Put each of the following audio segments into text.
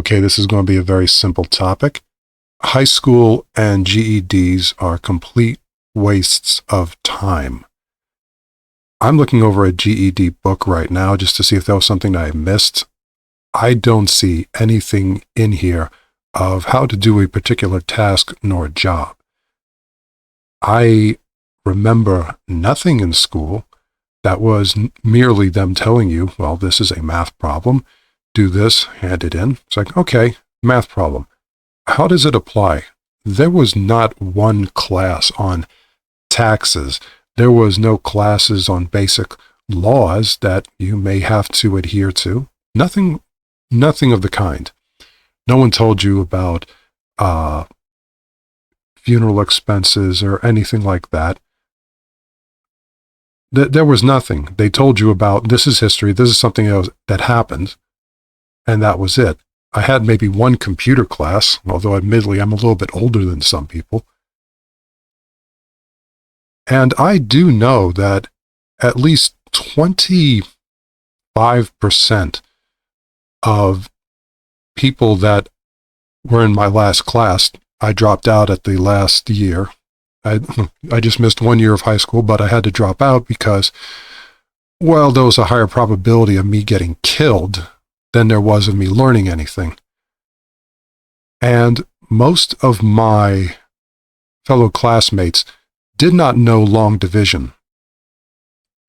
Okay, this is going to be a very simple topic. High school and GEDs are complete wastes of time. I'm looking over a GED book right now just to see if there was something that I missed. I don't see anything in here of how to do a particular task nor job. I remember nothing in school that was merely them telling you, well, this is a math problem. Do this, hand it in. It's like, okay, math problem. How does it apply? There was not one class on taxes. There was no classes on basic laws that you may have to adhere to. Nothing of the kind. No one told you about funeral expenses or anything like that. There was nothing. They told you about, this is history, this is something else that happened, and that was it. I had maybe one computer class, although admittedly I'm a little bit older than some people. And I do know that at least 25% of people that were in my last class, I dropped out at the last year. I just missed 1 year of high school, but I had to drop out because, well, there was a higher probability of me getting killed than there was of me learning anything. And most of my fellow classmates did not know long division,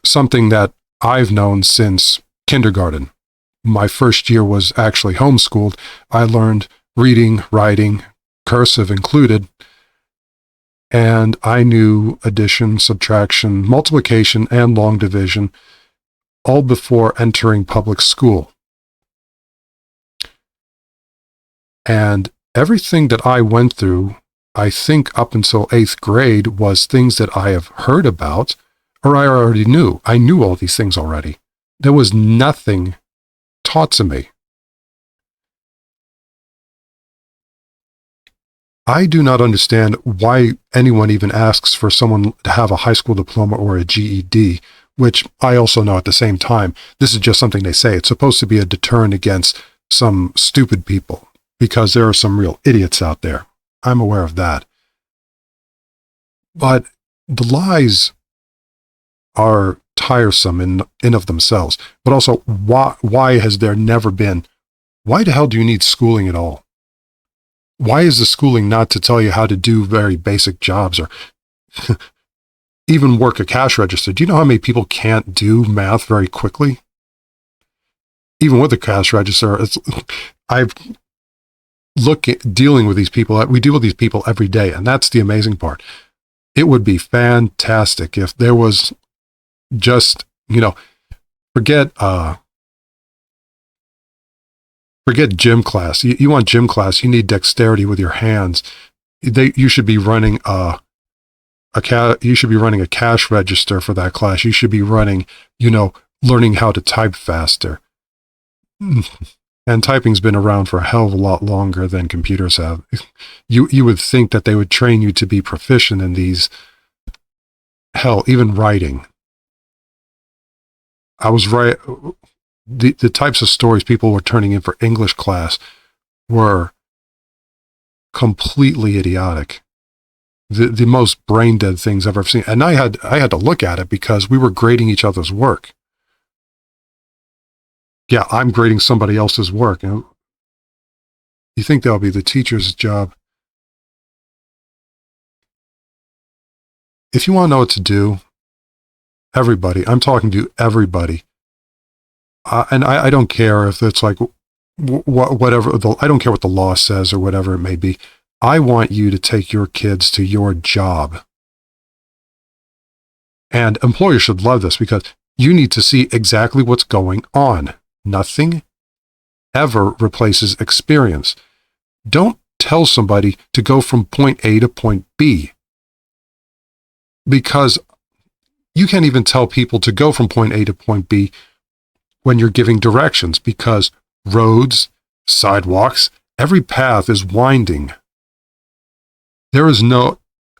something that I've known since kindergarten. My first year was actually homeschooled. I learned reading, writing, cursive included, and I knew addition, subtraction, multiplication, and long division all before entering public school. And everything that I went through, I think up until 8th grade, was things that I have heard about or I already knew. I knew all these things already. There was nothing taught to me. I do not understand why anyone even asks for someone to have a high school diploma or a GED, which I also know at the same time, this is just something they say. It's supposed to be a deterrent against some stupid people, because there are some real idiots out there. I'm aware of that. But the lies are tiresome in of themselves. But also, why has there never been, why the hell do you need schooling at all? Why is the schooling not to tell you how to do very basic jobs or even work a cash register? Do you know how many people can't do math very quickly? Even with a cash register, dealing with these people, we deal with these people every day, and that's the amazing part. It would be fantastic if there was just, forget gym class. You want gym class, you need dexterity with your hands. You should be running a cash register for that class. You should be running, learning how to type faster. And typing's been around for a hell of a lot longer than computers have. You would think that they would train you to be proficient in these, hell, even writing. I was right. The types of stories people were turning in for English class were completely idiotic. The most brain dead things I've ever seen. And I had to look at it because we were grading each other's work. Yeah, I'm grading somebody else's work. You think that'll be the teacher's job? If you want to know what to do, everybody, I'm talking to everybody. And I don't care if it's like whatever, I don't care what the law says or whatever it may be. I want you to take your kids to your job. And employers should love this because you need to see exactly what's going on. Nothing ever replaces experience. Don't tell somebody to go from point A to point B, because you can't even tell people to go from point A to point B when you're giving directions, because roads, sidewalks, every path is winding. There is no,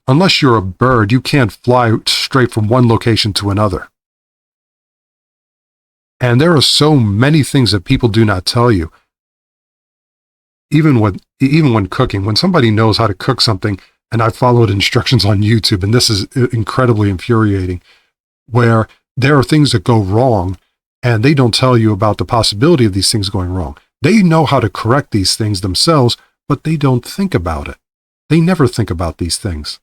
unless you're a bird, you can't fly straight from one location to another. And there are so many things that people do not tell you. even when cooking, when somebody knows how to cook something, and I followed instructions on YouTube, and this is incredibly infuriating, where there are things that go wrong, and they don't tell you about the possibility of these things going wrong. They know how to correct these things themselves, but they don't think about it. They never think about these things.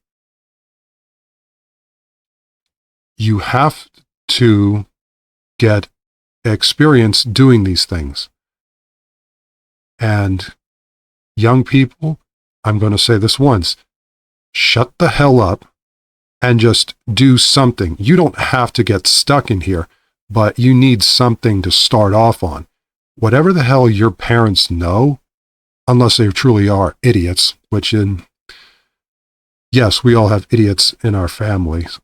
You have to get experience doing these things. And young people, I'm going to say this once, shut the hell up and just do something. You don't have to get stuck in here, but you need something to start off on. Whatever the hell your parents know, unless they truly are idiots, which yes, we all have idiots in our families.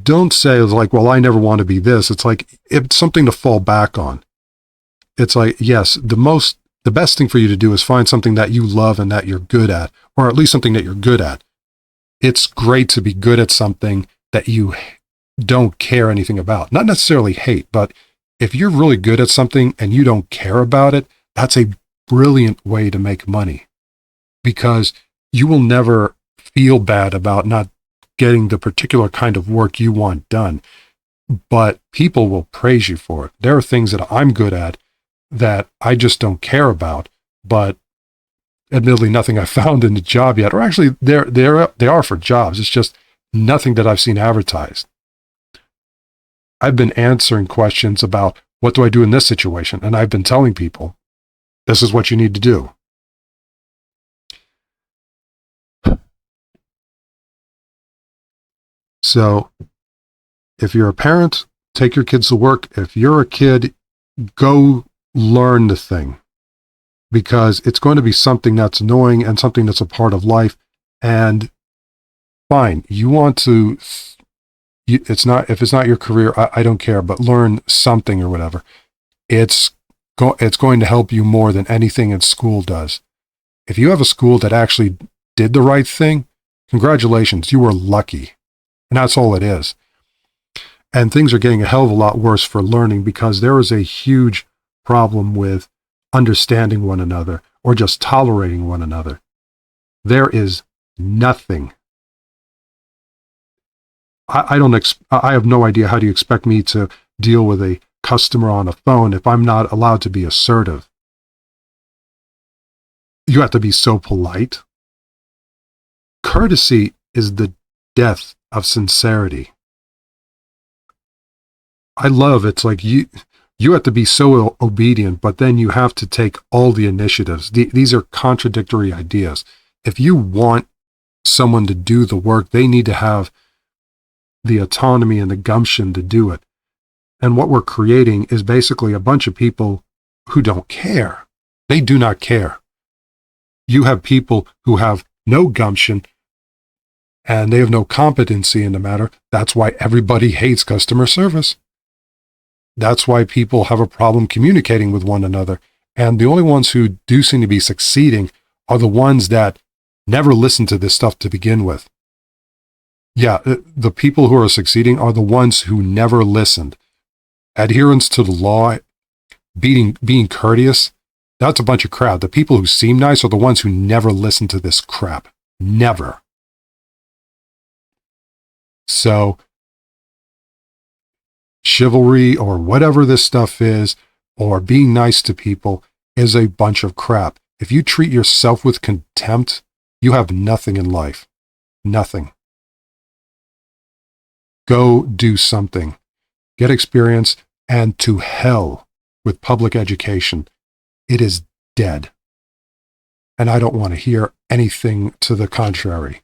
Don't say it's like, well, I never want to be this. It's like, it's something to fall back on. It's like, yes, the best thing for you to do is find something that you love and that you're good at, or at least something that you're good at. It's great to be good at something that you don't care anything about. Not necessarily hate, but if you're really good at something and you don't care about it, that's a brilliant way to make money, because you will never feel bad about not getting the particular kind of work you want done, but people will praise you for it. There are things that I'm good at that I just don't care about, but admittedly nothing I've found in the job yet, or actually they are for jobs. It's just nothing that I've seen advertised. I've been answering questions about what do I do in this situation, and I've been telling people, this is what you need to do. So if you're a parent, take your kids to work. If you're a kid, go learn the thing, because it's going to be something that's annoying and something that's a part of life. And fine, you want to, if it's not your career, I don't care, but learn something or whatever. It's going to help you more than anything in school does. If you have a school that actually did the right thing, congratulations, you were lucky. And that's all it is. And things are getting a hell of a lot worse for learning, because there is a huge problem with understanding one another or just tolerating one another. There is nothing. I have no idea how do you expect me to deal with a customer on a phone if I'm not allowed to be assertive. You have to be so polite. Courtesy is the death of sincerity. I love it's like you have to be so obedient, but then you have to take all the initiatives. These are contradictory ideas. If you want someone to do the work, they need to have the autonomy and the gumption to do it. And what we're creating is basically a bunch of people who don't care. They do not care. You have people who have no gumption and they have no competency in the matter. That's why everybody hates customer service. That's why people have a problem communicating with one another. And the only ones who do seem to be succeeding are the ones that never listen to this stuff to begin with. Yeah, the people who are succeeding are the ones who never listened. Adherence to the law, being courteous, that's a bunch of crap. The people who seem nice are the ones who never listen to this crap. Never. So, chivalry or whatever this stuff is, or being nice to people, is a bunch of crap. If you treat yourself with contempt, you have nothing in life. Nothing. Go do something. Get experience, and to hell with public education. It is dead. And I don't want to hear anything to the contrary.